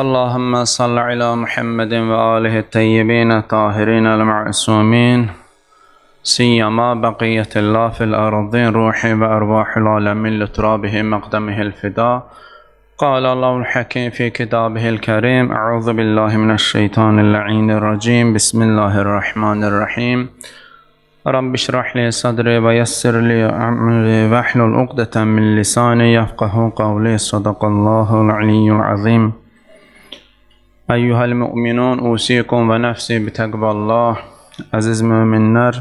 اللهم صل على محمد وآله الطيبين الطاهرين المعصومين سيما بقية الله في الأرضين روحي وأرواح العالمين لترابه مقدمه الفداء. قال الله الحكيم في كتابه الكريم: أعوذ بالله من الشيطان اللعين الرجيم. بسم الله الرحمن الرحيم. رب اشرح لي صدري ويسر لي أمري واحلل عقدة من لساني يفقهوا قولي. صدق الله العلي العظيم. أيها المؤمنون أوصيكم ونفسي بتقوى الله. Əziz müminlər,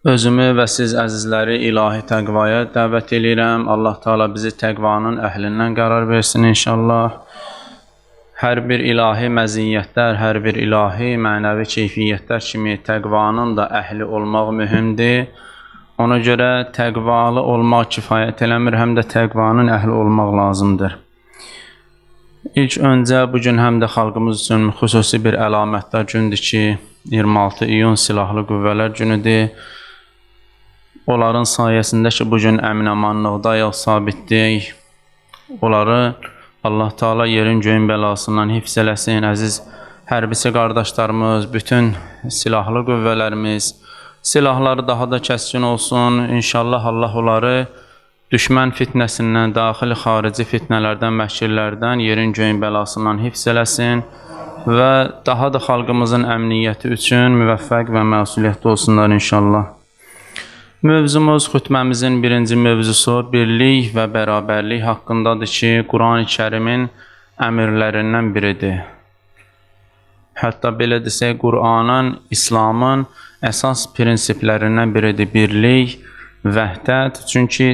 özümü və siz əzizləri ilahi təqvaya dəvət edirəm. Allah Teala bizi təqvanın əhlindən qərar versin inşallah. Hər bir ilahi məziyyətlər, hər bir ilahi mənəvi keyfiyyətlər kimi təqvanın da əhli olmaq mühümdir. Ona görə təqvalı olmaq kifayət eləmir, həm də təqvanın əhli olmaq lazımdır. İlk öncə bugün həm də xalqımız üçün xüsusi bir əlamətlər gündür ki, 26 iyun Silahlı Qüvvələr günüdür. Onların sayəsində ki, bugün əmin-amanlıqdayıq, sabitdik. Onları Allah Teala yerin göyün bəlasından hifz eləsin. Əziz hərbiçi qardaşlarımız, bütün silahlı qüvvələrimiz, silahları daha da kəskin olsun. İnşallah Allah onları düşmən fitnəsindən, daxili xarici fitnələrdən, məkirlərdən, yerin göyün bəlasından hifz eləsin və daha da xalqımızın əmniyyəti üçün müvəffəq və məsuliyyətli olsunlar inşallah. Mövzumuz, xütbəmizin birinci mövzusu birlik və bərabərlik haqqındadır ki, Quran-ı Kərimin əmrlərindən biridir. Hətta belə desək, Quranın, İslamın əsas prinsiplərindən biridir birlik, vəhdət. Çünki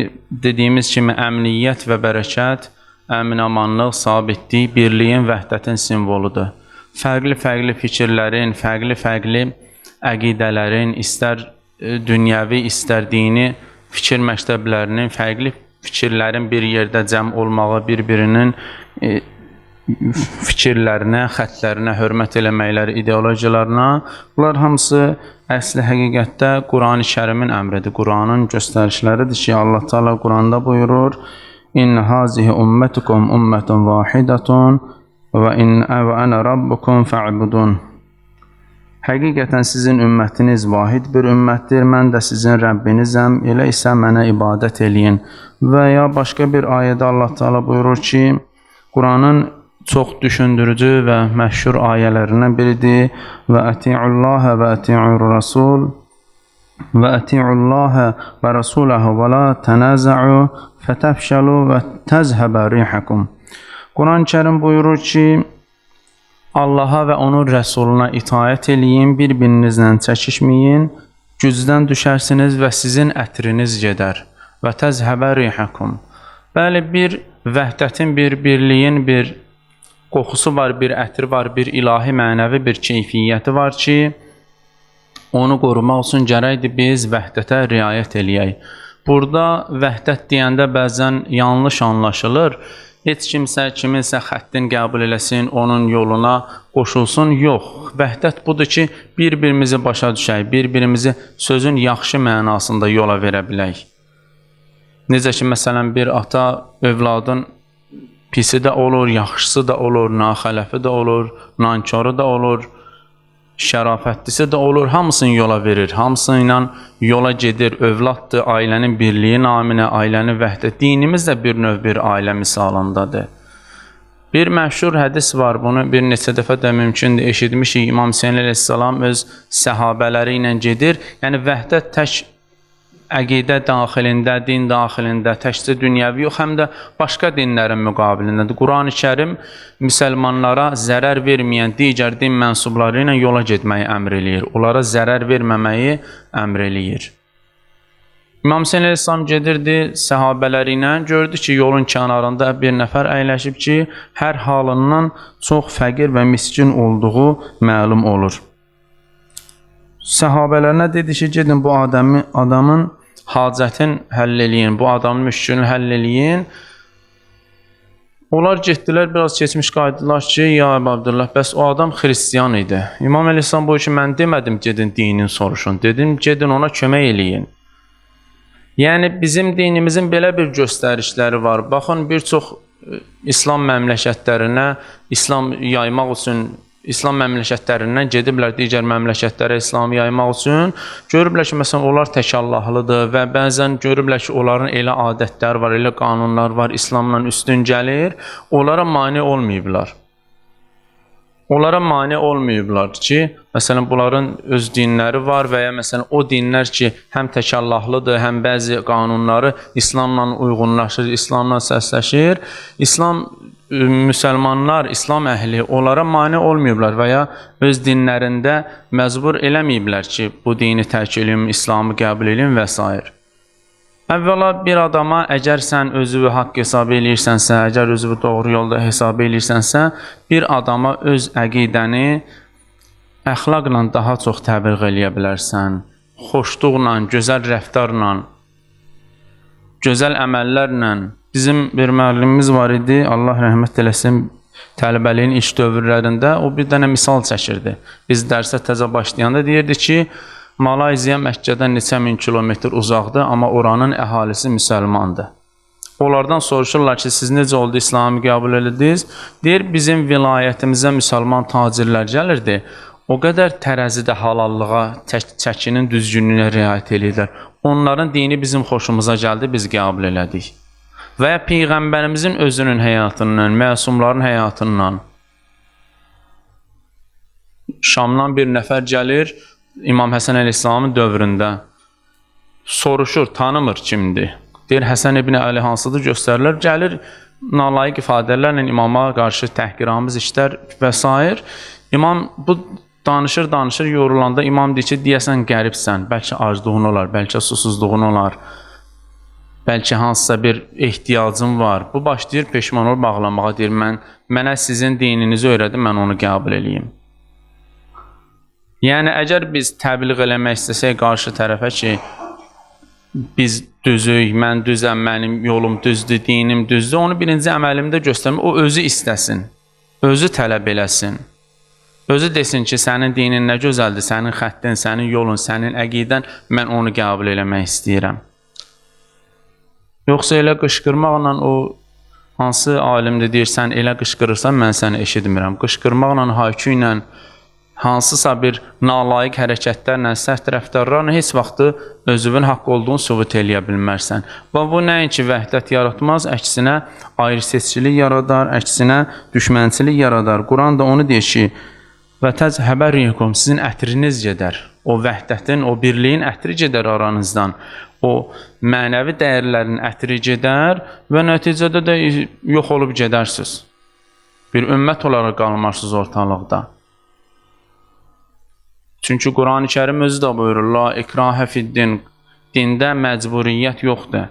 dediyimiz kimi əmniyyət və bərəkət, əmin-amanlıq, sabitlik, birliyin, vəhdətin simvoludur. Fərqli fikirlərin, fərqli əqidələrin, istər dünyəvi, istər dini fikir məktəblərinin, fərqli fikirlərin bir yerdə cəm olmağı, bir-birinin fikirlərinə, xətlərinə hörmət eləməkləri, ideologiyalarına, bunlar hamısı əsli həqiqətdə Quran-ı Kərimin əmridir, Quranın göstərişləridir ki, Allah Teala Quranda buyurur: İnne hazihi ummetukum ummetun vahidetun və ana rabbukum fa'budun. Həqiqətən sizin ümmətiniz vahid bir ümmətdir, mən də sizin Rəbbinizəm, elə isə mənə ibadət eləyin. Və ya başqa bir ayədə Allah Teala buyurur ki, Quranın çox düşündürücü və məşhur ayələrindən biridir: və ati'ullaha və ati'ur rasul və ati'ullaha və rasulahu və la tənaza'u fətəfşəlu və təzhəbə rihakum. Quran-ı Kərim buyurur ki, Allaha və onun rəsuluna itaət eləyin, bir-birinizlə çəkişməyin, gücdən düşərsiniz və sizin ətriniz gedər. Və təzhəbə rihakum. Bəli, bir vəhdətin, bir birliyin, bir qoxusu var, bir ətri var, bir ilahi mənəvi bir keyfiyyəti var ki, onu qorumaq üçün gərəkdir biz vəhdətə riayət eləyək. Burada vəhdət deyəndə bəzən yanlış anlaşılır. Heç kimsə kiminsə xəttin qəbul eləsin, onun yoluna qoşulsun. Yox, vəhdət budur ki, bir-birimizi başa düşək, bir-birimizi sözün yaxşı mənasında yola verə bilək. Necə ki, məsələn, bir ata övladın pisi də olur, yaxşısı da olur, naxələfi də olur, nankoru da olur, şərafətlisi də olur, hamısını yola verir, hamısıyla yola gedir, övladdır, ailənin birliyi naminə, ailənin vəhdət. Dinimiz də bir növ bir ailə misalındadır. Bir məşhur hədis var, bunu bir neçə dəfə də mümkündür eşitmişik. İmam Hüseyin əleyhissalam öz səhabələri ilə gedir, yəni vəhdət tək əqidə daxilində, din daxilində, təkcə dünyəvi yox, həm də başqa dinlərin müqabilindədir. Quran-ı Kərim müsəlmanlara zərər verməyən digər din mənsubları ilə yola getməyi əmr eləyir. Onlara zərər verməməyi əmr eləyir. İmam Hüseyin əleyhissalam gedirdi səhabələri ilə, gördü ki, yolun kənarında bir nəfər əyləşib ki, hər halından çox fəqir və miskin olduğu məlum olur. Səhabələrinə dedi ki, gedin bu adamın hacətin həll eləyin, bu adamın müşkülünü həll eləyin. Onlar getdilər, biraz keçmiş qaydılar ki, ya Əbu Abdullah, bəs o adam xristiyan idi. İmam Əleyhisselam buyurur ki, mən demədim gedin dinin soruşun, dedim gedin ona kömək eləyin. Yəni bizim dinimizin belə bir göstərişləri var. Baxın, bir çox İslam məmləkətlərinə İslam yaymaq üçün İslam məmləkətlərindən gediblər digər məmləkətlərə İslam yaymaq üçün. Görüblər ki, məsələn, onlar təkallahlıdır və bəzən görüblər ki, onların elə adətləri var, elə qanunlar var, İslamla üstün gəlir. Onlara mane olmayıblar. Onlara mane olmayıblar ki, məsələn, bunların öz dinləri var və ya məsələn, o dinlər ki, həm təkallahlıdır, həm bəzi qanunları İslamla uyğunlaşır, İslamla səsləşir. Müsəlmanlar, İslam əhli onlara mane olmayıblar və ya öz dinlərində məcbur eləməyiblər ki, bu dini tərk edin, İslamı qəbul edin və s. Əvvəla bir adama əgər sən özünü haqq hesab edirsənsə, əgər özünü doğru yolda hesab edirsənsə, bir adama öz əqidəni əxlaqla daha çox təbliğ eləyə bilərsən. Xoşluqla, gözəl rəftarla, gözəl əməllərlə. Bizim bir müəllimimiz var idi, Allah rəhmət eləsin, tələbəliyin ilk dövrlərində o bir dənə misal çəkirdi. Biz dərsə təzə başlayanda deyirdi ki, Malayziya Məkkədən neçə min kilometr uzaqdır, amma oranın əhalisi müsəlmandır. Onlardan soruşurlar ki, siz necə oldu İslamı qəbul ediniz? Deyir, bizim vilayətimizə müsəlman tacirlər gəlirdi. O qədər tərəzidə halallığa, çəkinin düzgünlüyünə riayət edirlər. Onların dini bizim xoşumuza gəldi, biz qəbul elədik. Və ya Peyğəmbərimizin özünün həyatından, məsumların həyatından. Şamdan bir nəfər gəlir, İmam Həsən əleyhissalamın dövründə. Soruşur, tanımır kimdir. Deyir, Həsən ibn Əli hansıdır göstərirlər. Gəlir, nalayiq ifadələrlə imama qarşı təhqiramiz işlər və s. İmam bu danışır, yorulanda imam deyir ki, deyəsən qəribsən, bəlkə aclığın olar, bəlkə susuzluğun olar. Bəlkə hansısa bir ehtiyacım var. Bu başlayır peşman olub bağlamağa, deyir, mənə sizin dininizi öyrədim, mən onu qəbul edeyim. Yəni, əgər biz təbliğ eləmək istəsək qarşı tərəfə ki, biz düzük, mən düzəm, mənim yolum düzdür, dinim düzdür, onu birinci əməlimdə göstərmək, o özü istəsin, özü tələb eləsin. Özü desin ki, sənin dinin nə gözəldir, sənin xəttin, sənin yolun, sənin əqidən, mən onu qəbul eləmək istəyirəm. Yoxsa elə qışqırmaqla o, hansı alimdir deyir, sən elə qışqırırsan, mən səni eşitmirəm. Qışqırmaqla, haykü ilə, hansısa bir nalayiq hərəkətlərlə, sərt rəftarlarla heç vaxtı özünün haqq olduğunu sübut eləyə bilmərsən. Və bu nəinki vəhdət yaratmaz, əksinə ayrı-seçkilik yaradar, əksinə düşmənçilik yaradar. Quran da onu deyir ki, və təzhəbə rihukum, sizin ətriniz gedər. O vəhdətin, o birliyin ətri gedər aranızdan. O mənəvi dəyərlərin ətri gedər və nəticədə də yox olub gedərsiniz. Bir ümmət olaraq qalmarsınız ortalıqda. Çünki Quran-ı Kərim özü də buyurur, la ikrahə fiddin, dində məcburiyyət yoxdur.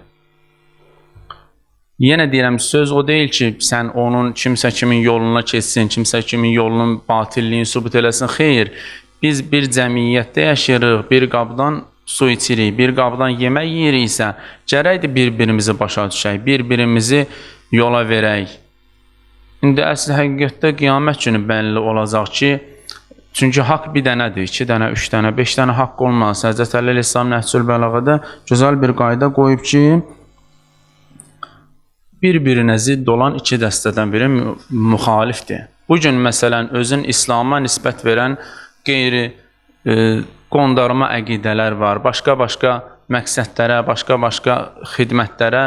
Yenə deyirəm, söz o deyil ki, sən onun kimsə kimin yoluna keçsin, kimsə kimin yolunun batilliyini sübut eləsin. Xeyr, biz bir cəmiyyətdə yaşayırıq, bir qabdan su içirik, bir qabdan yemək yeyiriksə, gərəkdir bir-birimizi başa düşək, bir-birimizi yola verək. İndi əsl həqiqətdə qiyamət günü bəlli olacaq ki, çünki haqq bir dənədir, 2 dənə, 3 dənə, 5 dənə haqq olmaz. Həzrət Əli əleyhissalam Nəhcül Bəlağədə gözəl bir qayda qoyub ki, bir-birinə zidd olan 2 dəstədən biri müxalifdir. Bugün məsələn, özün İslama nisbət verən qeyri qondarma əqidələr var, başqa-başqa məqsədlərə, başqa-başqa xidmətlərə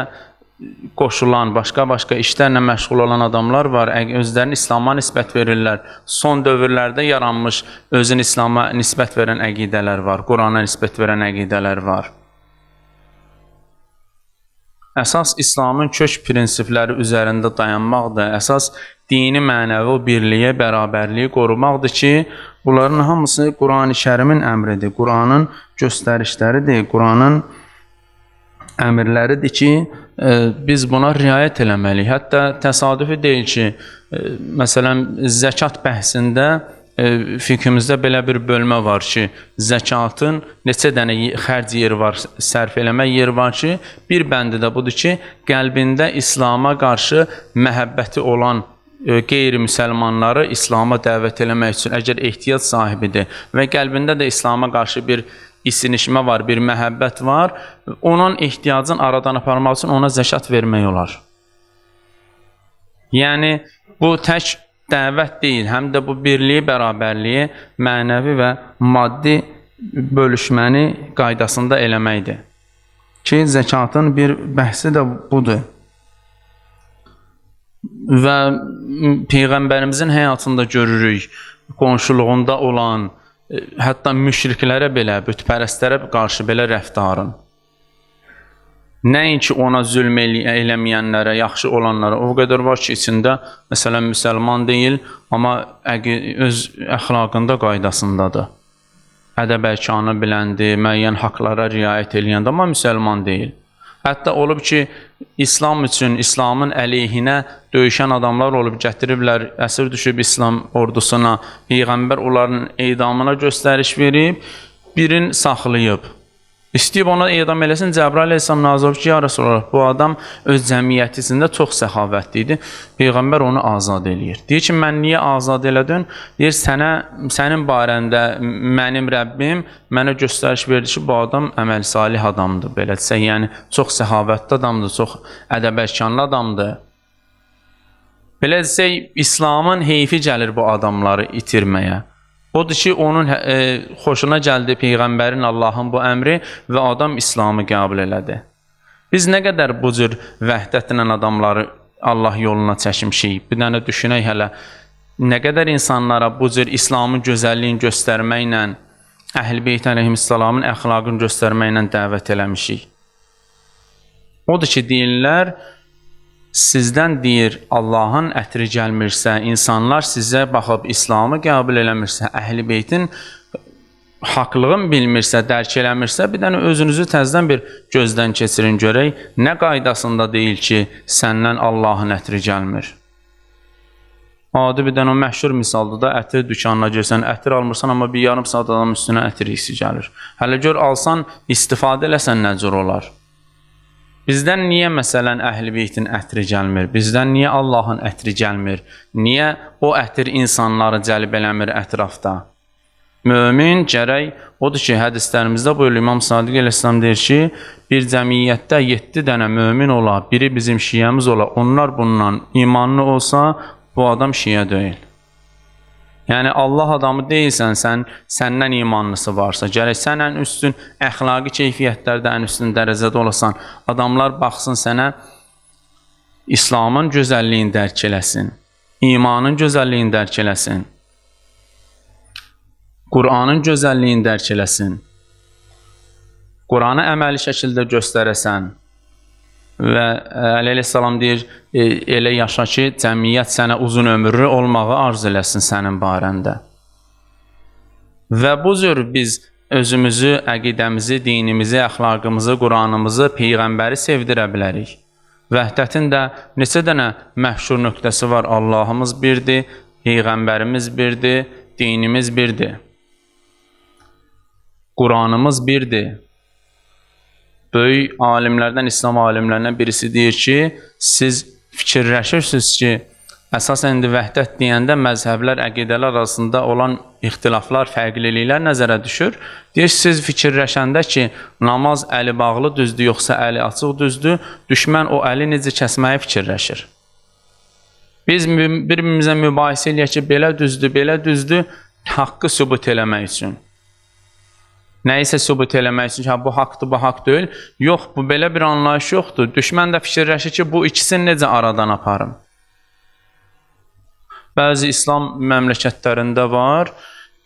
qoşulan, başqa-başqa işlərlə məşğul olan adamlar var, özlərini İslama nisbət verirlər. Son dövrlərdə yaranmış özün İslama nisbət verən əqidələr var, Qurana nisbət verən əqidələr var. Əsas İslamın kök prinsipləri üzərində dayanmaqdır, əsas dini mənəvi o birliyə, bərabərliyi qorumaqdır ki, bunların hamısı Quran-ı Kərimin əmridir, Quranın göstərişləridir, Quranın əmrləridir ki, biz buna riayət eləməliyik. Hətta təsadüfi deyil ki, məsələn, zəkat bəhsində fiqhimizdə belə bir bölmə var ki, zəkatın neçə dənə xərc yeri var, sərf eləmə yeri var ki, bir bəndi də budur ki, qəlbində İslama qarşı məhəbbəti olan qeyri-müsəlmanları İslama dəvət eləmək üçün, əgər ehtiyac sahibidir və qəlbində də İslama qarşı bir isinişmə var, bir məhəbbət var, onun ehtiyacını aradan aparmaq üçün ona zəkat vermək olar. Yəni bu tək dəvət deyil, həm də bu birliyi, bərabərliyi, mənəvi və maddi bölüşməni qaydasında eləməkdir. Ki, zəkatın bir bəhsi də budur. Və Peyğəmbərimizin həyatında görürük, qonşuluğunda olan, hətta müşriklərə belə, bütpərəstlərə qarşı belə rəftarın. Nəinki ona zülm eləməyənlərə, yaxşı olanlara, o qədər var ki, içində məsələn müsəlman deyil, amma öz əxlaqında, qaydasındadır. Ədəb-ərkanı biləndir, müəyyən haqlara riayət eləyəndə, amma müsəlman deyil. Hətta olub ki, İslam üçün, İslamın əleyhinə döyüşən adamlar olub, gətiriblər, əsir düşüb İslam ordusuna, Peyğəmbər onların edamına göstəriş verib, birini saxlayıb. İstəyib ona edam eləsin, Cəbrail əleyhissalam nazir olub ki, ya Rasulullah, bu adam öz cəmiyyəti içində çox səxavətli idi. Peyğəmbər onu azad eləyir. Deyir ki, mən niyə azad elədin? Deyir, sənin barəndə mənim Rəbbim mənə göstəriş verdi ki, bu adam əməl salih adamdır. Belədirsə, yəni çox səxavətli adamdır, çox ədəb-ərkanlı adamdır. Belədirsə, İslamın heyfi gəlir bu adamları itirməyə. Odur ki, onun xoşuna gəldi Peyğəmbərin, Allahın bu əmri və adam İslamı qəbul elədi. Biz nə qədər bu cür vəhdətlə adamları Allah yoluna çəkmişik, bir dənə düşünək hələ, nə qədər insanlara bu cür İslamın gözəlliyini göstərməklə, Əhl-i Beyt əleyhissalamın əxlaqını göstərməklə dəvət eləmişik. Odur ki, deyirlər, sizdən deyir, Allahın ətri gəlmirsə, insanlar sizə baxıb İslamı qəbul eləmirsə, Əhl-i Beytin haqlığını bilmirsə, dərk eləmirsə, bir dənə özünüzü təzdən bir gözdən keçirin, görək, nə qaydasında deyil ki, səndən Allahın ətri gəlmir. Adi bir dənə o məşhur misaldır da, ətir dükanına girsən, ətir almırsan, amma bir yarım saat adamın üstünə ətir hissi gəlir. Hələ gör, alsan, istifadə eləsən nə cür olar? Bizdən niyə məsələn Əhl-i Beytin ətri gəlmir? Bizdən niyə Allahın ətri gəlmir? Niyə o ətir insanları cəlb eləmir ətrafda? Mömin gərək, odur ki, hədislərimizdə buyurur, İmam Sadiq əleyhissalam deyir ki, bir cəmiyyətdə 7 dənə mömin ola, biri bizim şiyəmiz ola, onlar bundan imanlı olsa, bu adam şiyə deyil. Yəni, Allah adamı deyilsən, səndən imanlısı varsa, gərək sən ən üstün əxlaqi keyfiyyətlərdə ən üstün dərəcədə olasan, adamlar baxsın sənə, İslamın gözəlliyini dərk eləsin, imanın gözəlliyini dərk eləsin, Qur'anın gözəlliyini dərk eləsin, Qur'anı əməli şəkildə göstərəsən və əleyhissalam deyir, elə yaşa ki, cəmiyyət sənə uzun ömürlü olmağı arzu eləsin sənin barəndə. Və bu cür biz özümüzü, əqidəmizi, dinimizi, əxlaqımızı, Qur'anımızı, Peyğəmbəri sevdirə bilərik. Vəhdətin də neçə dənə məhşur nöqtəsi var. Allahımız birdir, Peyğəmbərimiz birdir, dinimiz birdir. Qur'anımız birdir. Böyük alimlərdən, İslam alimlərindən birisi deyir ki, siz fikirləşirsiniz ki, əsasən indi vəhdət deyəndə məzhəblər, əqidələr arasında olan ixtilaflar, fərqliliklər nəzərə düşür. Deyir, siz fikirləşəndə ki, namaz əli bağlı düzdür, yoxsa əli açıq düzdür, düşmən o əli necə kəsməyi fikirləşir. Biz bir-birimizə mübahisə eləyək ki, belə düzdür, haqqı sübut eləmək üçün. Nəyisə sübut eləmək üçün ki, bu haqdır, bu haqq deyil. Yox, bu belə bir anlayış yoxdur. Düşmən də fikirləşir ki, bu ikisini necə aradan aparım? Bəzi İslam məmləkətlərində var,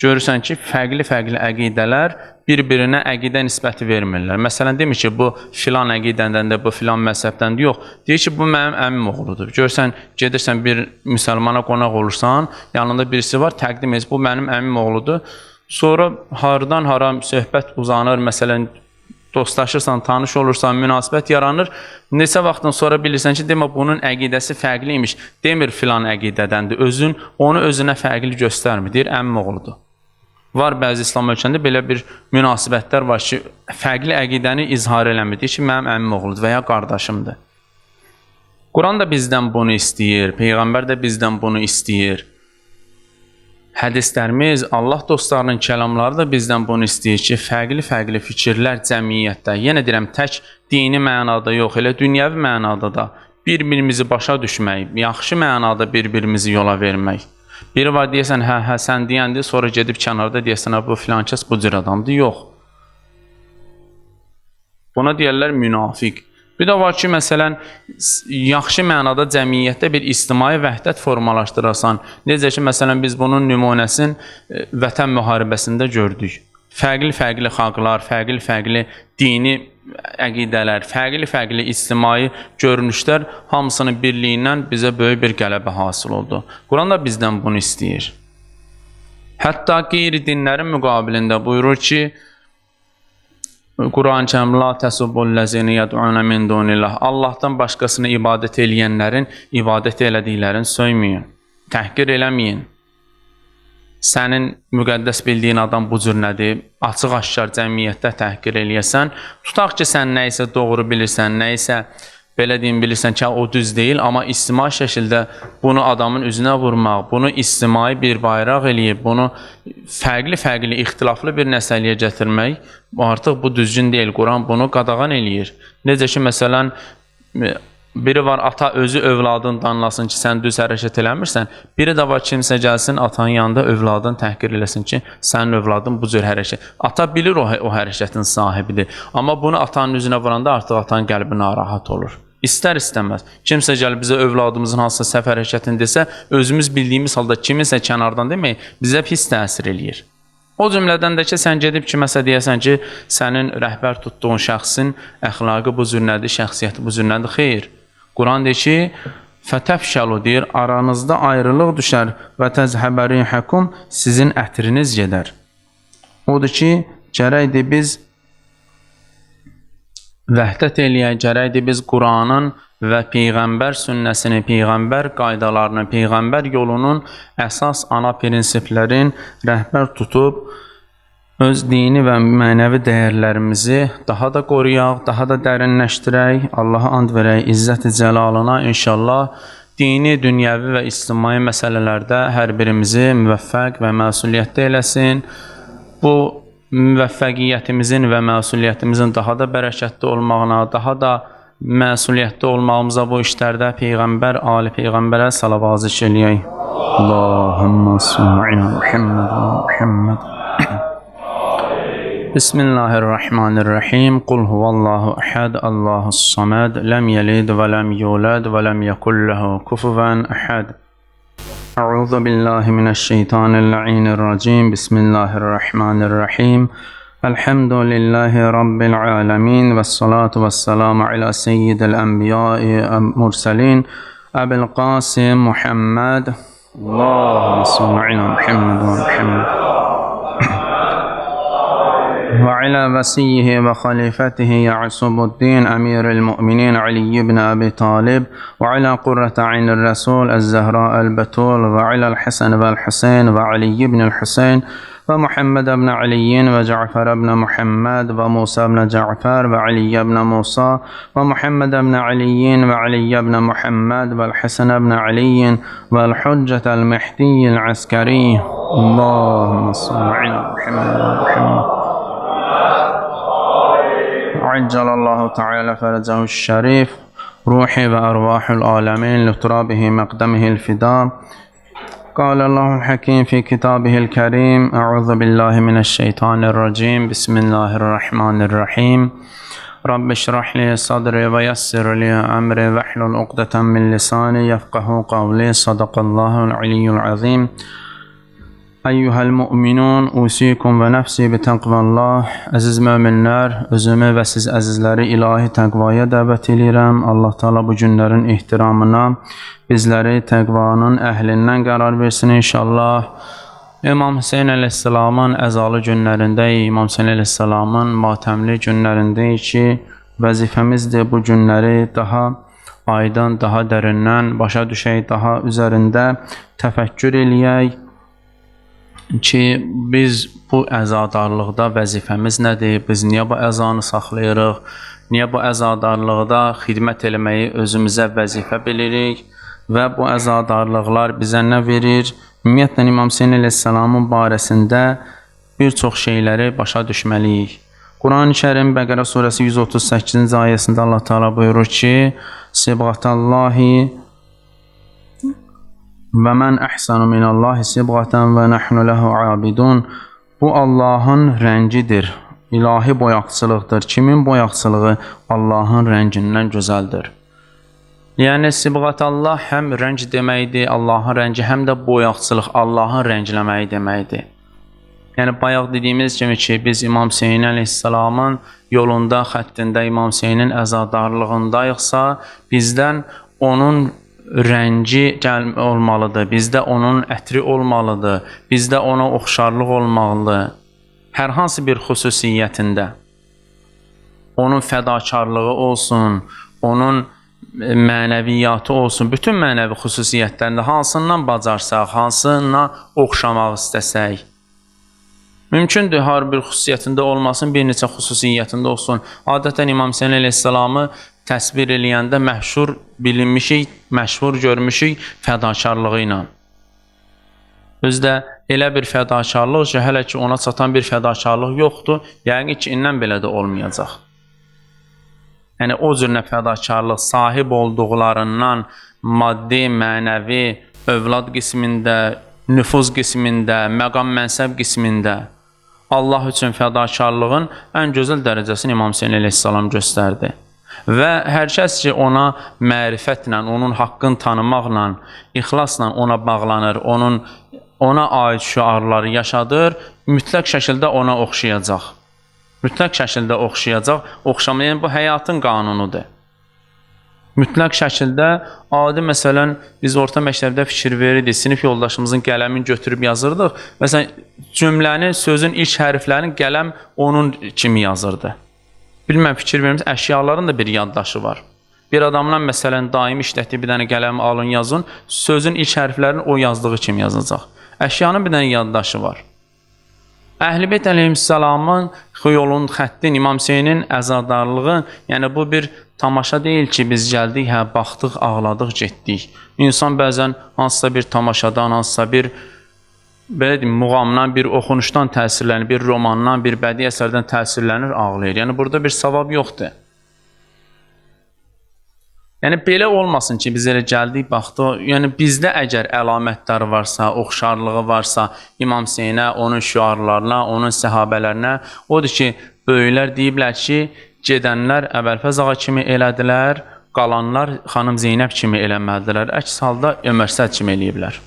görürsən ki, fərqli-fərqli əqidələr bir-birinə əqidə nisbəti vermirlər. Məsələn, demir ki, bu filan əqidəndəndir, bu filan məzhəbdəndir. Yox, deyir ki, bu mənim əmim oğludur. Görürsən, gedirsən bir müsəlmana qonaq olursan, yanında birisi var, təqdim edir, bu mənim əmim oğludur. Sonra haradan hara söhbət uzanır, məsələn, dostlaşırsan, tanış olursan, münasibət yaranır. Neçə vaxtdan sonra bilirsən ki, demə bunun əqidəsi fərqliymiş, demir filan əqidədəndir. Onu özünə fərqli göstərmir, deyir, əmim oğludur. Var bəzi İslam ölkəndə belə bir münasibətlər var ki, fərqli əqidəni izhar eləmir, deyir ki, mənim əmim oğludur və ya qardaşımdır. Quran da bizdən bunu istəyir, Peyğəmbər də bizdən bunu istəyir. Hədislərimiz, Allah dostlarının kəlamları da bizdən bunu istəyir ki, fərqli-fərqli fikirlər cəmiyyətdə, yenə deyirəm, tək dini mənada yox, elə dünyəvi mənada da bir-birimizi başa düşmək, yaxşı mənada bir-birimizi yola vermək. Biri var deyəsən, hə, sən deyəndi, sonra gedib kənarda deyəsən, bu filan kəs bu cür adamdır. Yox. Buna deyərlər münafiq. Bir də var ki, məsələn, yaxşı mənada cəmiyyətdə bir ictimai vəhdət formalaşdırasan. Necə ki, məsələn, biz bunun nümunəsini Vətən müharibəsində gördük. Fərqli-fərqli xalqlar, fərqli-fərqli dini əqidələr, fərqli-fərqli ictimai görünüşlər hamısının birliyindən bizə böyük bir qələbə hasil oldu. Quran da bizdən bunu istəyir. Hətta qeyri-dinlərin müqabilində buyurur ki, Quran-ı Kərim la təsubbullezine yed'un min dunillah. Allahdan başqasına ibadət eləyənlərin ibadət elədiklərini söyməyin, təhqir eləməyin. Sənin müqəddəs bildiyin adam bu cür nədir? Açıq-aşkar cəmiyyətdə təhqir eləyəsən, tutaq ki, sən nə isə doğru bilirsən, nə isə belə deyim bilirsən ki, o düz deyil, amma ictimai şəkildə bunu adamın üzünə vurmaq, bunu ictimai bir bayraq eləyib, bunu fərqli-fərqli, ixtilaflı bir nəsəliyə gətirmək, artıq bu düzgün deyil. Quran bunu qadağan eləyir. Necə ki, məsələn, biri var, ata özü övladını danlasın ki, sən düz hərəkət eləmirsən. Biri də var, kimsə gəlsin, atanın yanında övladını təhqir eləsin ki, sənin övladın bu cür hərəkət. Ata bilir o hərəkətin sahibidir. Amma bunu atanın üzünə vuranda artıq atanın qəlbi narahat olur. İstər-istəməz. Kimsə gəlib bizə övladımızın hansısa səhv hərəkətini desə, özümüz bildiyimiz halda kiminsə kənardan demək, bizə pis təsir eləyir. O cümlədən də ki, sən gedib kiməsə deyəsən ki, sənin rəhbər tutduğun şəxsin əxlaqı bu cür nədir, şəxsiyyəti bu cür nədir? Xeyr. Quran deyir ki, fətəfşəlu deyir, aranızda ayrılıq düşər və təzhəbə rihəkum, sizin ətriniz gedər. Odur ki, gərəkdir biz vəhdət eləyək, gərəkdir biz Quranın və Peyğəmbər sünnəsini, Peyğəmbər qaydalarını, Peyğəmbər yolunun əsas ana prinsiplərin rəhbər tutub, öz dini və mənəvi dəyərlərimizi daha da qoruyaq, daha da dərinləşdirək, Allaha and verək, izzət-i cəlalına inşallah dini, dünyəvi və ictimai məsələlərdə hər birimizi müvəffəq və məsuliyyətli eləsin. Bu müvəffəqiyyətimizin və məsuliyyətimizin daha da bərəkətli olmağına, daha da məsuliyyətli olmağımıza bu işlərdə Peyğəmbər, Ali Peyğəmbərə salavat eləyək. Allahümmə salli alə Muhammed. Bismillahirrahmanirrahim. Qul huvallahu ahad, Allahus samad, lem yelid və lem yulad və lem yekul lehu kufuven ahad. A'udhu billahi mineşşeytanirracim. Bismillahirrahmanirrahim. Elhamdülillahi rabbil alamin ve salatu vesselamu ala seyyidil enbiyai murselin Ebil Qasim Muhammed. Allahümme salli ala Muhammed ve Muhammed. وعلى وصيه وخليفته يعصب الدين أمير المؤمنين علي بن أبي طالب وعلى قرة عين الرسول الزهراء البتول وعلى الحسن والحسين وعلي بن الحسين ومحمد بن علي وجعفر بن محمد وموسى بن جعفر وعلي بن موسى ومحمد بن علي وعلي بن محمد والحسن بن علي والحجة المهدي العسكري. اللهم صل على محمد ومحمد. عجل الله تعالى فرجه الشريف روحي وأرواح العالمين لترابه مقدمه الفداء. قال الله الحكيم في كتابه الكريم أعوذ بالله من الشيطان الرجيم بسم الله الرحمن الرحيم رب اشرح لي صدري ويسر لي أمري واحلل عقدة من لساني يفقه قولي صدق الله العلي العظيم. Eyyuhəl müminun, usikum və nəfsi bi təqvallah. Əziz möminlər, özümü və siz əzizləri ilahi təqvaya dəvət edirəm. Allah Teala bu günlərin ehtiramına bizləri təqvanın əhlindən qərar versin inşallah. İmam Hüseyin əleyhissalamın əzalı günlərindəyik, İmam Hüseyin əleyhissalamın matəmli günlərindəyik ki, vəzifəmizdir bu günləri daha aydın, daha dərindən başa düşək, daha üzərində təfəkkür eləyək. Ki biz bu əzadarlıqda vəzifəmiz nədir? Biz niyə bu əzanı saxlayırıq? Niyə bu əzadarlıqda xidmət eləməyi özümüzə vəzifə bilirik? Və bu əzadarlıqlar bizə nə verir? Ümumiyyətlə İmam Hüseyin əleyhissalamın barəsində bir çox şeyləri başa düşməliyik. Quran-ı Kərim Bəqərə surəsi 138-ci ayəsində Allah Teala buyurur ki, sibğatallahi və mən əhsanu minallahi sibğatan və nəhnu lehu abidun. Bu Allahın rəngidir, ilahi boyaqçılıqdır. Kimin boyaqçılığı Allahın rəngindən gözəldir. Yəni sibğatallah həm rəng deməkdir, Allahın rəngi, həm də boyaqçılıq, Allahın rəngləməyi deməkdir. Yəni bayaq dediyimiz kimi ki, biz İmam Hüseyin əleyhissalamın yolunda, xəttində, İmam Hüseynin əzadarlığındayıqsa, bizdən onun rəngi olmalıdır, bizdə onun ətri olmalıdır, bizdə ona oxşarlıq olmalıdır. Hər hansı bir xüsusiyyətində onun fədakarlığı olsun, onun mənəviyyatı olsun, bütün mənəvi xüsusiyyətlərində hansından bacarsaq, hansına oxşamaq istəsək, mümkündür, hər bir xüsusiyyətində olmasın, bir neçə xüsusiyyətində olsun. Adətən İmam Hüseyin əleyhissalamı təsvir eləyəndə məşhur bilinmişik, məşhur görmüşük fədakarlığı ilə. Özdə elə bir fədakarlıq ki, hələ ki ona çatan bir fədakarlıq yoxdur, yəqin ki, indən belə də olmayacaq. Yəni, o cür fədakarlıq sahib olduqlarından maddi, mənəvi, övlad qismində, nüfuz qismində, məqam mənsəb qismində Allah üçün fədakarlığın ən gözəl dərəcəsini İmam Hüseyin əleyhissalam göstərdi. Və hər kəs ki, ona mərifətlə, onun haqqını tanımaqla, ixlasla ona bağlanır, ona aid şüarları yaşadır, mütləq şəkildə ona oxşayacaq. Mütləq şəkildə oxşayacaq. Oxşamayan bu həyatın qanunudur. Mütləq şəkildə, adi məsələn, biz orta məktəbdə fikir verirdik, sinif yoldaşımızın qələmini götürüb yazırdıq. Məsələn, cümləni, sözün ilk hərflərini qələm onun kimi yazırdı. Bilməm, fikir verimiz, əşyaların da bir yaddaşı var. Bir adamdan məsələn, daimi işlətdiyi bir dənə qələmi alın, yazın, sözün ilk hərflərini o yazdığı kimi yazacaq. Əşyanın bir dənə yaddaşı var. Əhl-i Beyt əleyhissalamın yolun, xəttin, İmam Hüseynin əzadarlığı, yəni bu bir tamaşa deyil ki, biz gəldik, baxdıq, ağladıq, getdik. İnsan bəzən hansısa bir tamaşadan, hansısa bir belə deyim, muğamdan, bir oxunuşdan təsirlənir, bir romandan, bir bədii əsərdən təsirlənir, ağlayır. Yəni burada bir savab yoxdur. Yəni belə olmasın ki, biz elə gəldik, baxdıq. Yəni bizdə əgər əlamətlər varsa, oxşarlığı varsa, İmam Hüseynə, onun şüarlarına, onun səhabələrinə, odur ki, böyüklər deyiblər ki, gedənlər Əbəlfəz ağa kimi elədilər, qalanlar xanım Zeynəb kimi eləməlidirlər, əks halda Ömər Səd kimi eləyiblər.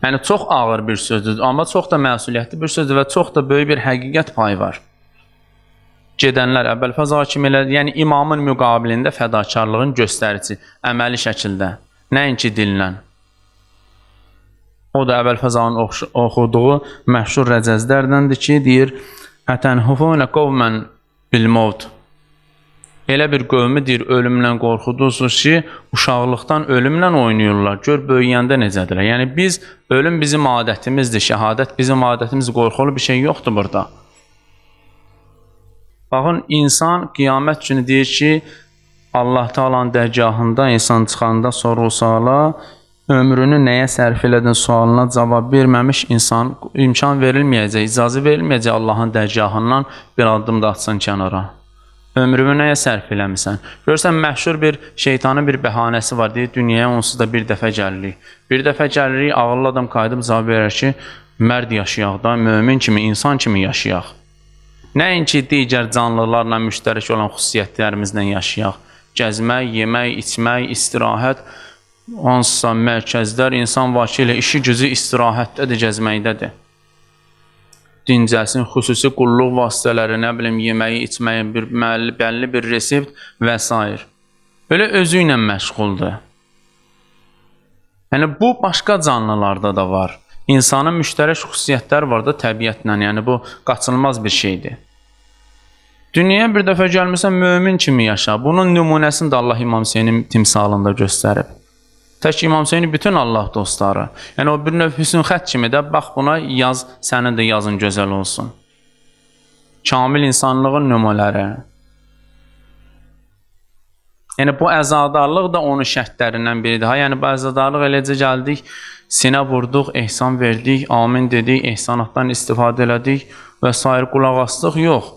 Yəni çox ağır bir sözdür, amma çox da məsuliyyətli bir sözdür və çox da böyük bir həqiqət payı var. Gedənlər Əbəlfəz ağa kimi elədi, yəni imamın müqabilində fədakarlığın göstərici, əməli şəkildə, nəinki dillə. O da Əbəlfəz ağanın oxuduğu məşhur rəcəzlərdəndir ki, deyir, Ətənhufuna qovmən bil-mavt. Elə bir qövmü deyir, ölümlə qorxudursunuz ki, uşaqlıqdan ölümlə oynayırlar, gör böyüyəndə necədirlər. Yəni biz, ölüm bizim adətimizdir, şəhadət bizim adətimiz, qorxulu bir şey yoxdur burada. Baxın, insan qiyamət günü deyir ki, Allah Taala'nın dərgahında insan çıxanda sorğu-suala, ömrünü nəyə sərf elədin sualına cavab verməmiş insan imkan verilməyəcək, icazə verilməyəcək Allahın dərgahından bir addım da atsın kənara. Ömrümü nəyə sərf eləmirsən? Görürsən, məşhur bir şeytanın bir bəhanəsi var, deyir, dünyaya onsuz da bir dəfə gəlirik. Bir dəfə gəlirik, ağıllı adam qayıdıb cavab verir ki, mərd yaşayaq da, mömin kimi, insan kimi yaşayaq. Nəinki digər canlılarla müştərək olan xüsusiyyətlərimizlə yaşayaq. Gəzmək, yemək, içmək, istirahət, hansısa mərkəzlər, insan var ki, elə işi gücü istirahətdədir, gəzməkdədir. Dincəlsin, xüsusi qulluq vasitələri, nə bilim, yeməyi, içməyi, bəlli bir resept və s. Belə özü ilə məşğuldur. Yəni, bu başqa canlılarda da var. İnsanın müştərək xüsusiyyətlər var da təbiətlə, yəni bu qaçılmaz bir şeydir. Dünyaya bir dəfə gəlmirsən, mömin kimi yaşa. Bunun nümunəsini də Allah İmam Hüseynin timsalında göstərib. Tək İmam Hüseynin bütün Allah dostları. Yəni o bir növ hüsn xət kimi də, bax buna yaz, sənin də yazın gözəl olsun. Kamil insanlığın nümunələri. Yəni bu əzadarlıq da onun şərtlərindən biridir. Yəni bu əzadarlıq eləcə gəldik, sinə vurduq, ehsan verdik, amin dedik, ehsanatdan istifadə elədik və s. qulaq astıq, yox.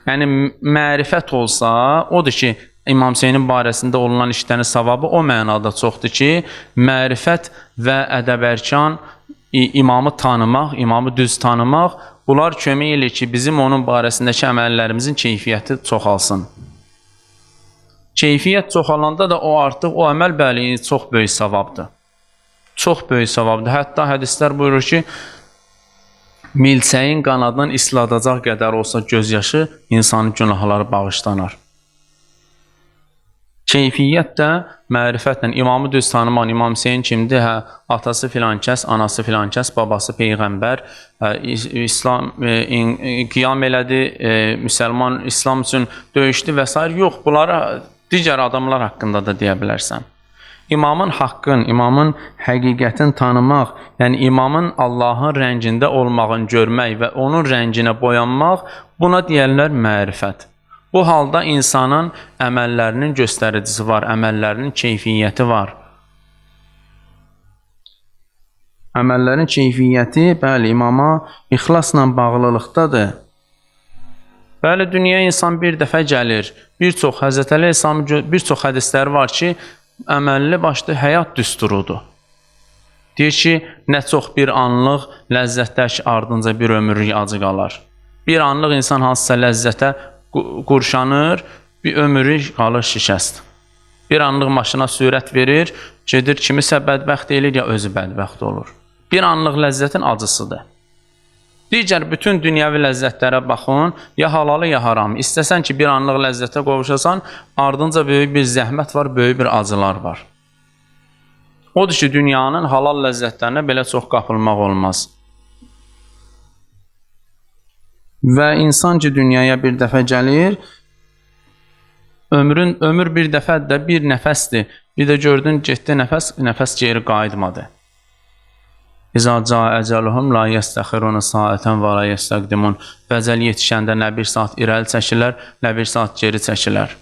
Yəni mərifət olsa, odur ki, İmam Hüseynin barəsində olunan işlərin savabı o mənada çoxdur ki, mərifət və ədəb-ərkan, imamı tanımaq, imamı düz tanımaq, bunlar kömək edir ki, bizim onun barəsindəki əməllərimizin keyfiyyəti çoxalsın. Keyfiyyət çoxalanda da o artıq, o əməl bəli, çox böyük savabdır. Çox böyük savabdır. Hətta hədislər buyurur ki, milçəyin qanadından isladacaq qədər olsa gözyaşı insanın günahları bağışlanar. Keyfiyyət də mərifətlə, imamı düz tanımaq, İmam Hüseyin kimdir? Hə, atası filan kəs, anası filan kəs, babası peyğəmbər, İslam qiyam elədi, müsəlman İslam üçün döyüşdü və s. Yox, bunları digər adamlar haqqında da deyə bilərsən. İmamın haqqın, imamın həqiqətin tanımaq, yəni imamın Allahın rəngində olmağını görmək və onun rənginə boyanmaq, buna deyərlər mərifət. Bu halda insanın əməllərinin göstəricisi var, əməllərinin keyfiyyəti var. Əməllərin keyfiyyəti, bəli, imama ixlasla bağlılıqdadır. Bəli, dünyaya insan bir dəfə gəlir. Bir çox Həzrət Əli Əsəlamın bir çox hədisləri var ki, əməlli başlı həyat düsturudur. Deyir ki, nə çox bir anlıq ləzzətlər ki, ardınca bir ömürlük acı qalar. Bir anlıq insan hansısa ləzzətə qurşanır, bir ömürlük qalır şikəst. Bir anlıq maşına sürət verir, gedir, kimisə bədbəxt edir, ya özü bədbəxt olur. Bir anlıq ləzzətin acısıdır. Digər bütün dünyəvi ləzzətlərə baxın, ya halalı, ya haram. İstəsən ki, bir anlıq ləzzətə qovuşasan, ardınca böyük bir zəhmət var, böyük bir acılar var. Odur ki, dünyanın halal ləzzətlərinə belə çox qapılmaq olmaz. Və insan ki, dünyaya bir dəfə gəlir, ömür bir dəfədir, bir nəfəsdir. Bir də gördün, getdi nəfəs geri qayıtmadı. İza caa əcəluhum la yəstəxiruna saətən və la yəstəqdimun. Vəcəl yetişəndə nə bir saat irəli çəkilər, nə bir saat geri çəkilər.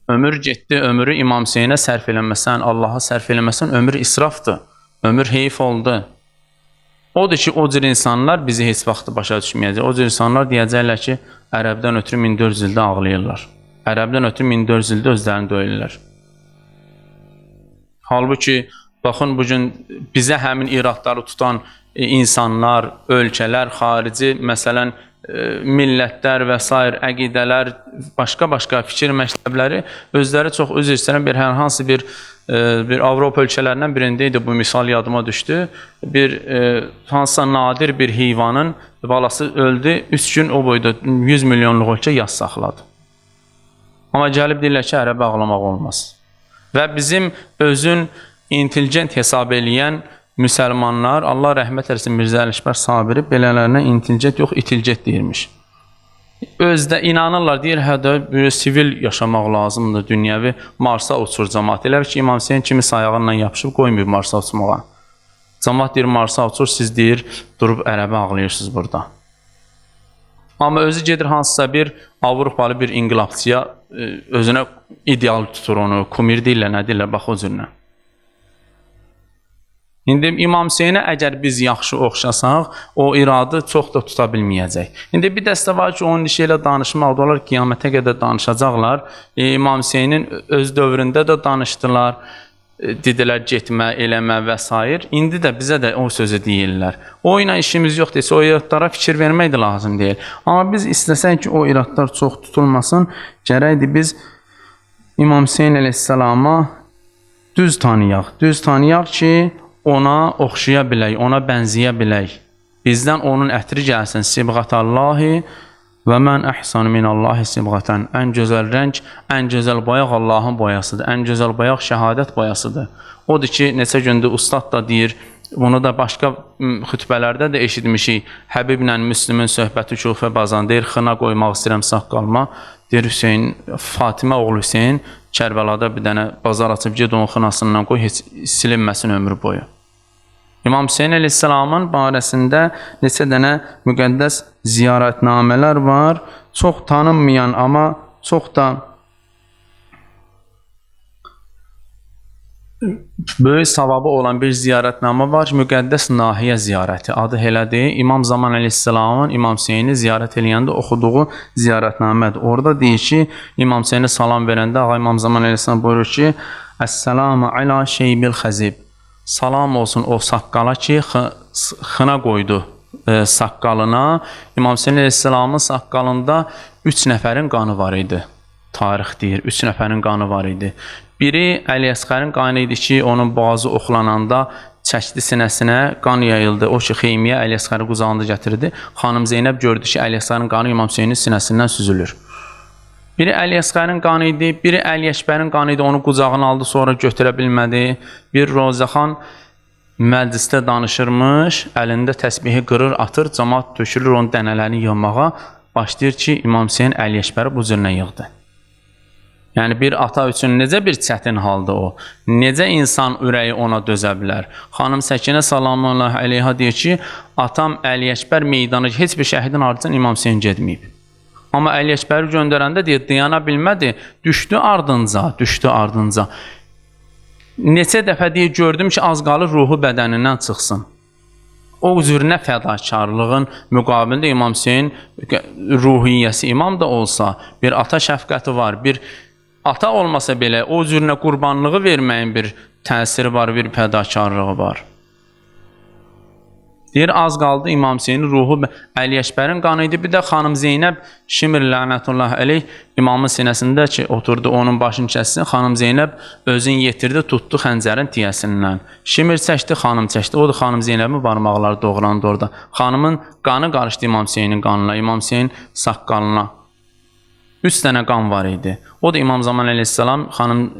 Ömür getdi, ömrü İmam Hüseynə sərf eləməsən, Allaha sərf eləməsən, ömür israfdır, ömür heyf oldu. Odur ki, o cür insanlar bizi heç vaxtı başa düşməyəcək. O cür insanlar deyəcəklər ki, ərəbdən ötürü 1400 ildə ağlayırlar. Ərəbdən ötürü 1400 ildə özlərini döyürlər. Halbuki, baxın, bugün bizə həmin iradları tutan insanlar, ölkələr, xarici, məsələn, millətlər və s. əqidələr, başqa fikir məktəbləri özləri çox üzr istəyən hər hansı bir Avropa ölkələrindən birindeydi, bu misal yadıma düşdü. Hansısa nadir bir heyvanın balası öldü, 3 gün o boyda 100 milyonluq ölkə yas saxladı. Amma gəlib deyirlər ki, ərəbə ağlamaq olmaz. Və bizim özün intelligent hesab eləyən müsəlmanlar, Allah rəhmət eləsin Mirzə Əlişbər Sabiri belələrinə intelligent yox, itilgent deyirmiş. Özdə inanırlar, deyir, hədə sivil yaşamaq lazımdır, dünyəvi Marsa uçur cəmat. Elə ki, İmam Hüseyin kimi sayağınla yapışıb, qoymayıb Marsa uçmağa. Cəmat deyir, Marsa uçur, siz deyir, durub ərəbə ağlayırsınız burada. Amma özü gedir hansısa bir Avropalı bir inqilabçıya, özünə ideal tutur onu, kumir deyirlər, nə deyirlər, bax o cürlə. İndi İmam Hüseynə əgər biz yaxşı oxşasaq, o iradı çox da tuta bilməyəcək. İndi bir dəstə var ki, onun işi ilə danışmaq, onlar qiyamətə qədər danışacaqlar. İmam Hüseynin öz dövründə də danışdılar, dedilər getmə, eləmə və s. İndi də bizə də o sözü deyirlər. O ilə işimiz yox deyilsə, o iradlara fikir vermək də lazım deyil. Amma biz istəsək ki, o iradlar çox tutulmasın, gərəkdir biz İmam Hüseyin əleyhissalama düz tanıyaq. Düz tanıyaq ki, ona oxşaya bilək, ona bənziyə bilək. Bizdən onun ətri gəlsin. Sibğatallahi və mən əhsanu minallahi sibğatan. Ən gözəl rəng, ən gözəl boyaq Allahın boyasıdır. Ən gözəl boyaq şəhadət boyasıdır. Odur ki, neçə gündür ustad da deyir, bunu da başqa xütbələrdə də eşitmişik. Həbiblə Müslümün söhbəti Kufə bazan deyir, xına qoymaq istəyirəm saqqalma. Deyir Hüseyin, Fatimə oğlu Hüseyin Kərbəlada bir dənə bazar açıb ged onun xınasından qoy, heç silinməsin ömrü boyu. İmam Hüseyin əleyhissalamın barəsində neçə dənə müqəddəs ziyarətnamələr var. Çox tanınmayan, amma çox da böyük savabı olan bir ziyarətnamə var, müqəddəs nahiyə ziyarəti. Adı elədir. İmam Zaman əleyhissalamın İmam Hüseyni ziyarət eləyəndə oxuduğu ziyarətnamədir. Orada deyir ki, İmam Hüseyni salam verəndə ağa İmam Zaman əleyhissalam buyurur ki, Əssəlamu alə şeybil xəzib. Salam olsun o saqqala ki, xına qoydu saqqalına. İmam Hüseyin əleyhissalamın saqqalında 3 nəfərin qanı var idi. Tarix deyir, 3 nəfərin qanı var idi. Biri Əli Əsqərin qanı idi ki, onun boğazı oxlananda çəkdi sinəsinə, qan yayıldı. O ki, xeymiyə Əli Əsqəri qucağında gətirdi. Xanım Zeynəb gördü ki, Əli Əsqərin qanı İmam Hüseynin sinəsindən süzülür. Biri Əli Əsqərin qanı idi, biri Əli Əkbərin qanı idi, onu qucağına aldı, sonra götürə bilmədi. Bir Rozaxan məclisdə danışırmış, əlində təsbihi qırır, atır, cəmaat tökülür, onun dənələrini yığmağa. Başlayır ki, İmam Hüseyin Əli Əkbəri bu cürlə yığdı. Yəni, bir ata üçün necə bir çətin haldır o? Necə insan ürəyi ona dözə bilər? Xanım Səkinə sallallahu aleyha deyir ki, atam Əli Əkbər meydana heç bir şəhidin ardınca İmam Hüseyin getməyib. Amma Əli Əkbəri göndərəndə deyir, dayana bilmədi, düşdü ardınca. Neçə dəfə deyir, gördüm ki, az qalır ruhu bədənindən çıxsın. O üzrünə fədakarlığın müqabilində İmam Hüseyin ruhiyyəsi imam da olsa, bir ata şəfqəti var, bir ata olmasa belə o üzrünə qurbanlığı verməyin bir təsiri var, bir fədakarlığı var. Deyir, az qaldı İmam Hüseynin ruhu Əli Əkbərin qanı idi. Bir də xanım Zeynəb Şimr lənətullah əleyh imamın sinəsində ki, oturdu, onun başını kəssin. Xanım Zeynəb özünü yetirdi, tutdu xəncərin tiyəsindən. Şimr çəkdi, xanım çəkdi. O da xanım Zeynəbin barmaqları doğrandı orada. Xanımın qanı qarışdı İmam Hüseynin qanına, İmam Hüseyin saqqalına. 3 dənə qan var idi. O da İmam Zaman əleyhissalam xanım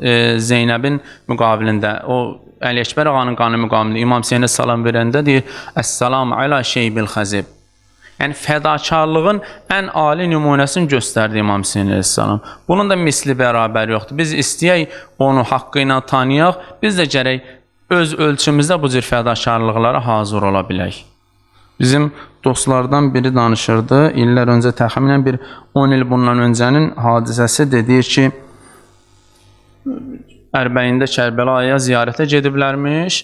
Zeynəbin müqabilində, o Əli Əkbər ağanın qanı müqabilində İmam Hüseynə salam verəndə deyir, Əssəlamu alə şeybil xəzib. Yəni, fədakarlığın ən ali nümunəsini göstərdi İmam Hüseyin əleyhissalam. Bunun da misli bərabər yoxdur. Biz istəyək, onu haqqı ilə tanıyaq, biz də gərək öz ölçümüzdə bu cür fədakarlıqlara hazır ola bilək. Bizim dostlardan biri danışırdı, illər öncə təxminən bir 10 il bundan öncənin hadisəsi deyir ki, Ərbəyində Kərbəlaya ziyarətə gediblərmiş.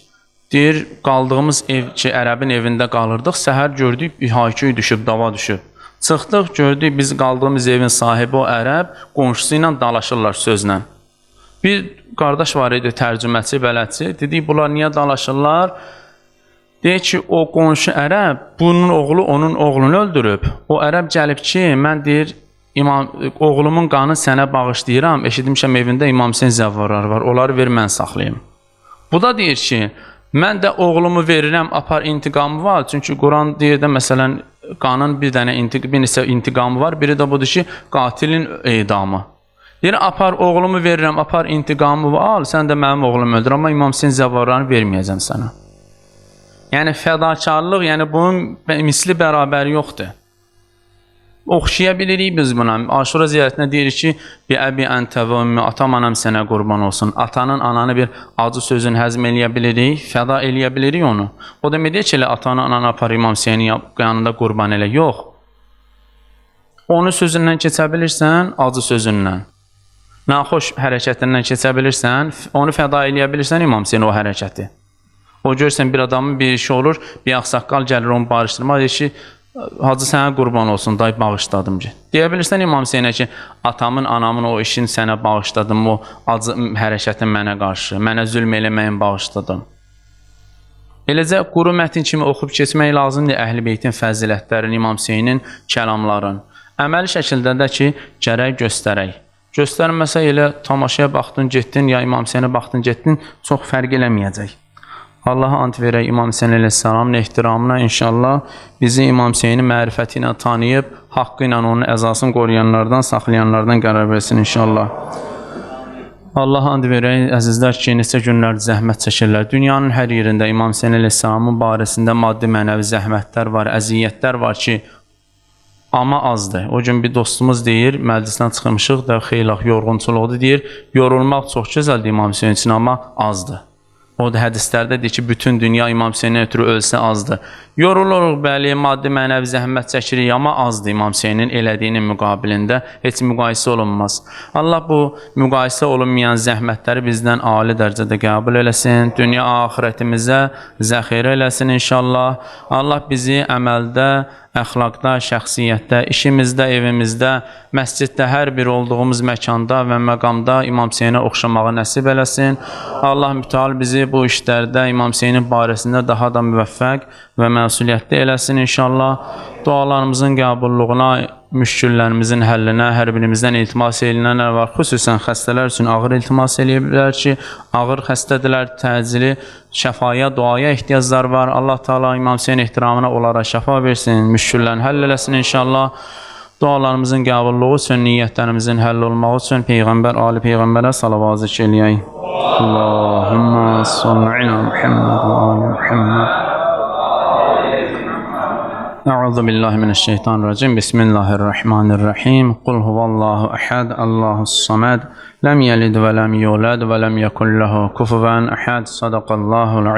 Deyir, qaldığımız ev ki, ərəbin evində qalırdıq, səhər gördük, hayküy düşüb, dava düşüb. Çıxdıq, gördük, biz qaldığımız evin sahibi o ərəb, qonşusu ilə dalaşırlar sözlə. Bir qardaş var idi, tərcüməçi, bələdçi, dedik, bunlar niyə dalaşırlar? Deyir ki, o qonşu ərəb, bunun oğlu onun oğlunu öldürüb. O ərəb gəlib ki, mən deyir, oğlumun qanı sənə bağışlayıram, eşitmişəm evində İmam Hüseyin zəvvarları var, onları ver, mən saxlayayım. Bu da deyir ki, mən də oğlumu verirəm, apar intiqamı var. Çünki Quran deyir də, məsələn, qanın bir neçə intiqamı var, biri də budur ki, qatilin edamı. Deyir, apar oğlumu verirəm, apar intiqamı var, sən də mənim oğlumu öldür, amma İmam Hüseyin zəvvarlarını verməyəcəm sənə. Yəni, fədakarlıq, yəni bunun misli bərabəri yoxdur. Oxşaya bilirik biz buna. Aşura ziyarətinə deyirik ki, bir əbi əntə və ümmi, atam anam sənə qurban olsun. Atanın ananı bir acı sözünü həzm eləyə bilirik, fəda eləyə bilirik onu. O demək deyir ki, atanı ananı apar İmam Hüseynin yanında qurban elə. Yox. Onu sözündən keçə bilirsən, acı sözündən. Naxoş hərəkətindən keçə bilirsən, onu fəda eləyə bilirsən İmam Hüseyin o hərəkəti. O görsən bir adamın bir işi olur, bir ağsaqqal gəlir onu barışdırma, deyir ki, Hacı sənə qurban olsun, dayı bağışladım ki. Deyə bilirsən İmam Hüseynə ki, atamın, anamın o işini sənə bağışladım, o acı hərəkətin mənə qarşı, mənə zülm eləməyin bağışladım. Eləcə, quru mətin kimi oxub keçmək lazımdır Əhl-i Beytin fəzilətlərini, İmam Hüseynin kəlamların. Əməli şəkildə də ki, gərək göstərək. Göstərməsə elə tamaşaya baxdın, getdin, ya İmam Hüseynə baxdın, getdin, çox fərq eləməyəcək. Allaha ant verək İmam Hüseyin əleyhissalamın ehtiramına inşallah bizi İmam Hüseynin mərifəti ilə tanıyıb, haqqı ilə onun əzasını qoruyanlardan, saxlayanlardan qərar versin inşallah. Allaha and verək, əzizlər ki, neçə günlər zəhmət çəkirlər. Dünyanın hər yerində İmam Hüseyin əleyhissalamın barəsində maddi mənəvi zəhmətlər var, əziyyətlər var ki, amma azdır. O gün bir dostumuz deyir, məclisdən çıxmışıq da xeylaq yorğunçuluqdur deyir, yorulmaq çox gözəldir İmam Hüseyin üçün, amma azdır. O da hədislərdə deyir ki, bütün dünya İmam Hüseyndən ötürü ölsə azdır. Yoruluruq, bəli, maddi mənəvi zəhmət çəkirik, amma azdır İmam Hüseynin elədiyinin müqabilində, heç müqayisə olunmaz. Allah bu müqayisə olunmayan zəhmətləri bizdən ali dərəcədə qəbul eləsin, dünya axirətimizə zəxirə eləsin inşallah. Allah bizi əməldə, əxlaqda, şəxsiyyətdə, işimizdə, evimizdə, məsciddə, hər bir olduğumuz məkanda və məqamda İmam Hüseynə oxşamağı nəsib eləsin. Allah mütəal bizi bu işlərdə İmam Hüseynin barəsində daha da müvəffəq və məsuliyyətli eləsin inşallah. Dualarımızın qəbulluğuna, müşküllərimizin həllinə hər birimizdən iltimas edilənlər var. Xüsusən xəstələr üçün ağır iltimas edirlər ki, ağır xəstədirlər, təcili şəfaya, duaya ehtiyaclar var. Allah Teala İmam Hüseyin ehtiramına onlara şəfa versin, müşküllərini həll eləsin inşallah. Dualarımızın qəbulluğu üçün, niyyətlərimizin həll olmağı üçün Peyğəmbər, Ali Peyğəmbərə salavat zikr eləyək. Allahumma salli ala Muhammed və ali Muhammed. أعوذ بالله من الشيطان الرجيم بسم الله الرحمن الرحيم قل هو الله أحد الله الصمد لم يلد ولم يولد ولم يكن له كفوا أحد صدق الله العظيم